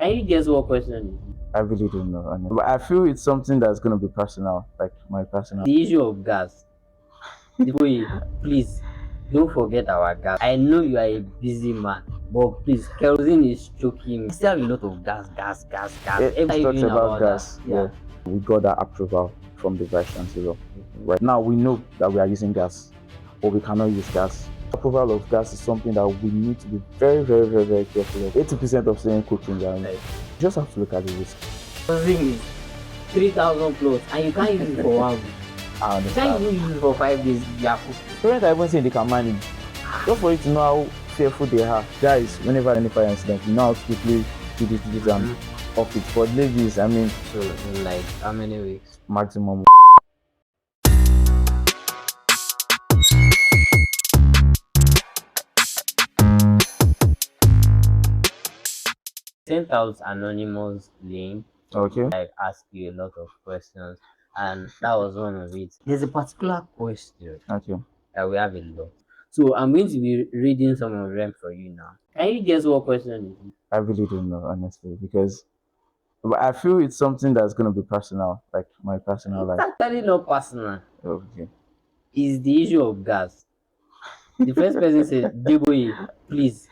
Can you guess what question it is? I really don't know. Honestly. But I feel it's something that's gonna be personal, like my personal. The issue of gas. Boy, please don't forget our gas. I know you are a busy man, but please, kerosene is choking me. I still have a lot of gas. It What are you talks doing about about that? gas. Yeah. Yeah, we got that approval from the vice chancellor. Mhm. Right now, we know that we are using gas, but we cannot use gas. Approval of gas is something that we need to be very careful of. 80% of students cooking, you Like, just have to look at the risk. kerosene is 3,000 plus, and you can't use it for 1 week. I You can't understand. even use it for 5 days. You are cooking. Parents are even saying they can manage. Just for you to know how fearful they are. Guys, whenever any fire incident, you know how to quickly do this and off it. For ladies, I mean, So, in like how many weeks? maximum. 10,000 anonymous link Okay. like ask you a lot of questions, and that was one of it. There's a particular question Okay. that we have a lot. So I'm going to be reading some of them for you now. Can you guess what question it is? I really don't know, honestly, because but I feel it's something that's gonna be personal, like my personal It's life. actually not personal. Okay. It's the issue of gas. The first person said, Deboye, please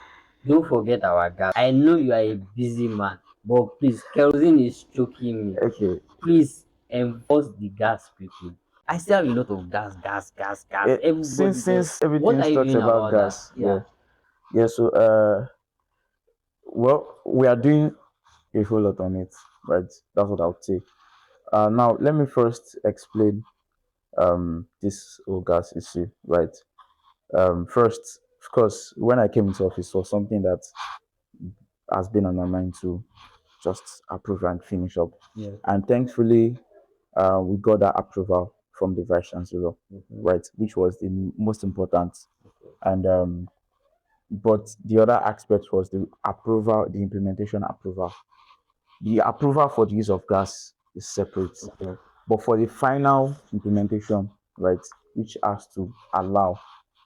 don't forget our gas. I know you are a busy man, but please, kerosene is choking me. Okay. Please enforce the gas quickly. I still have a lot of gas. Everybody just, Since what everything are you talks doing about about that? gas, Yeah. yeah. So well, we are doing a whole lot on it, right? That's what I would say. Now let me first explain this whole gas issue, right? First, of course, when I came into office, was something that has been on my mind to just approve and finish up. Yeah. And thankfully, we got that approval from the vice chancellor, right, which was the most important. And but the other aspect was the approval, the implementation approval. The approval for the use of gas is separate, Okay. but for the final implementation, right, which has to allow.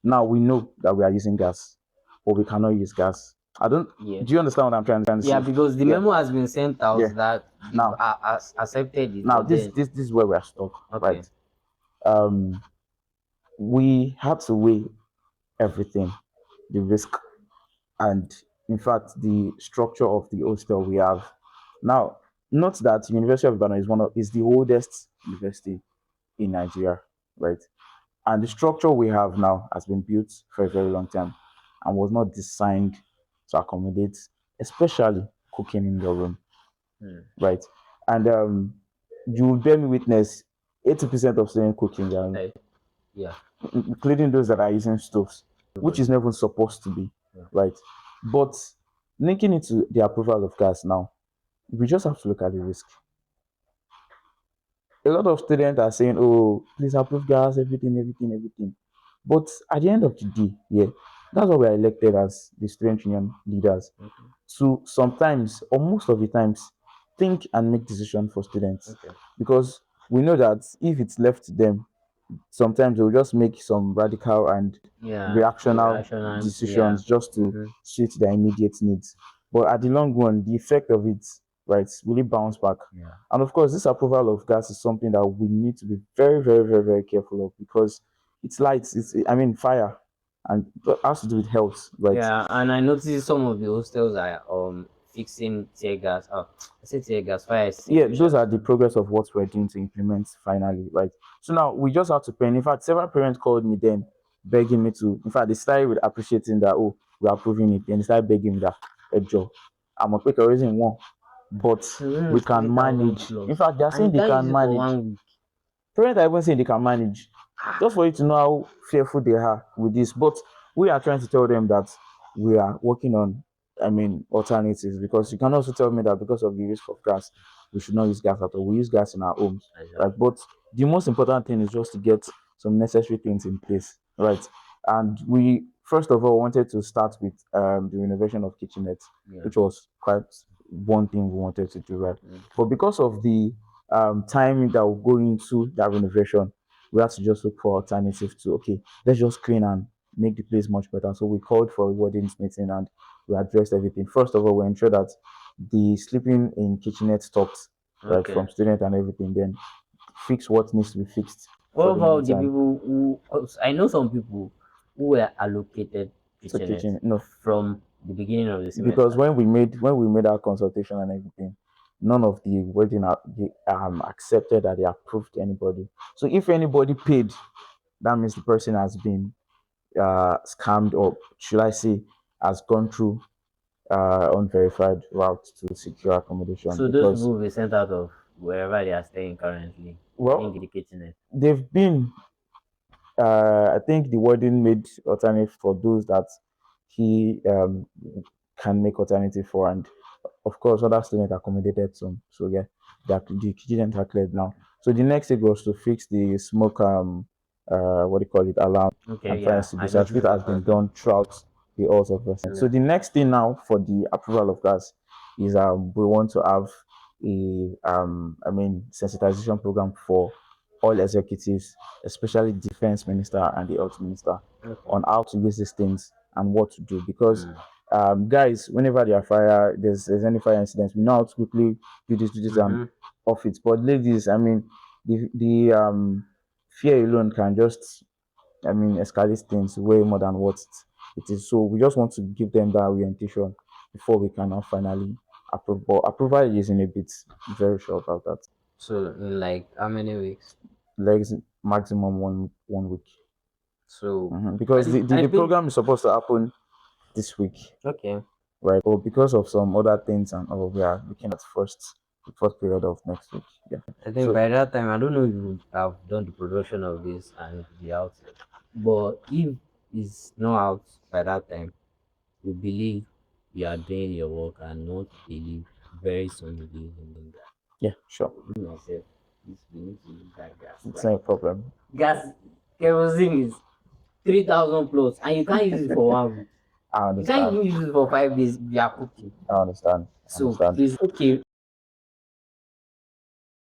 Now we know that we are using gas, but we cannot use gas. I don't. Yeah. Do you understand what I'm trying to Yeah, say? because the Yeah. memo has been sent out Yeah. that you've Now, accepted it, now but this then, this this is where we are stuck, okay. right? Um, we had to weigh everything, the risk, and in fact the structure of the hostel we have. Now, not that University of Ibadan is the oldest university in Nigeria, right? And the structure we have now has been built for a very long time and was not designed to accommodate, especially cooking in your room, Hmm. right? And you will bear me witness, 80% of students cooking in their room, Like, yeah. including those that are using stoves, which is never supposed to be, Yeah. right? But linking it to the approval of gas now, we just have to look at the risk. A lot of students are saying, "Oh, please approve gas, everything." But at the end of the day, yeah, that's why we are elected as the student union leaders to sometimes, or most of the times, think and make decisions for students. Okay. Because we know that if it's left to them, sometimes they'll just make some radical and Yeah. reactional Irrational. Yeah. decisions just to Mm-hmm. suit their immediate needs. But at the long run, the effect of it, right, really bounce back. Yeah. And of course, this approval of gas is something that we need to be very careful of because it's lights, it's I mean fire, and it has to do with health, right? Yeah, and I noticed some of the hostels are fixing tear gas. Oh, I said tear gas, fire Yeah, those extinguishers. are the progress of what we're doing to implement finally, right? So now we just have to pay. And in fact, several parents called me then begging me to. In fact, they started with appreciating that, oh, we're approving it. Then they started begging me that a job. I'm a quick reason one, but The room we is can 3,000 manage. In plus, fact, they're and you saying they can't use can it for manage. 1 week. Parents are even saying they can manage. Just for you to know how fearful they are with this. But we are trying to tell them that we are working on, I mean, alternatives because you can also tell me that because of the risk of gas, we should not use gas at all. We use gas in our homes, right? But the most important thing is just to get some necessary things in place, right? And we first of all wanted to start with the renovation of kitchenettes, Yeah. which was quite one thing we wanted to do, right? Mm. But because of the time that will go into that renovation, we had to just look for alternative to okay, let's just clean and make the place much better. So we called for a wardens meeting and we addressed everything. First of all, we ensured that the sleeping in kitchenette stopped, right, Okay. from student and everything. Then fix what needs to be fixed What for the about the meantime. people who? 'Cause I know some people who were allocated So kitchenette kitchen, no, from the beginning of the because semester. when we made our consultation and everything, none of the wedding accepted that they approved anybody. So if anybody paid, that means the person has been scammed, or should I say has gone through unverified route to secure accommodation. So those people Because, will be sent out of wherever they are staying currently in well, the kitchenette. they've been I think the warden made alternate for those that he can make alternative for, and of course other students accommodated some. So yeah, the students are cleared now. So the next thing was to fix the smoke what do you call it, alarm, Okay, and yeah, finally the I noticed certificate has that been as well. done throughout the halls of residence. So Yeah. the next thing now for the approval of gas is we want to have a sensitization program for all executives, especially defense minister and the health minister, Okay. on how to use these things and what to do. Because Mm. guys, whenever there are fire, there's any fire incidents, we know how to quickly do this and Mm-hmm. off it. But ladies, I mean, the fear alone can just, escalate things way more than what it is. So we just want to give them that orientation before we can now finally approve. But approval is in a bit, very sure about that. So in like how many weeks? Legs maximum one week. So Because I the think program is supposed to happen this week, okay. right? But because of some other things and all, we are looking at the first period of next week. Yeah. I think So by that time I don't know if you have done the production of this and it will be out. But if it's not out by that time, we believe you are doing your work and not believe very soon you'll be using gas. yeah, sure, Me myself, this we need to use that gas. it's Like not a problem. gas kerosene is 3,000 plus and you can't use it for 1 week. I You can't understand. even use it for 5 days if you are cooking. I understand. I So understand. please okay,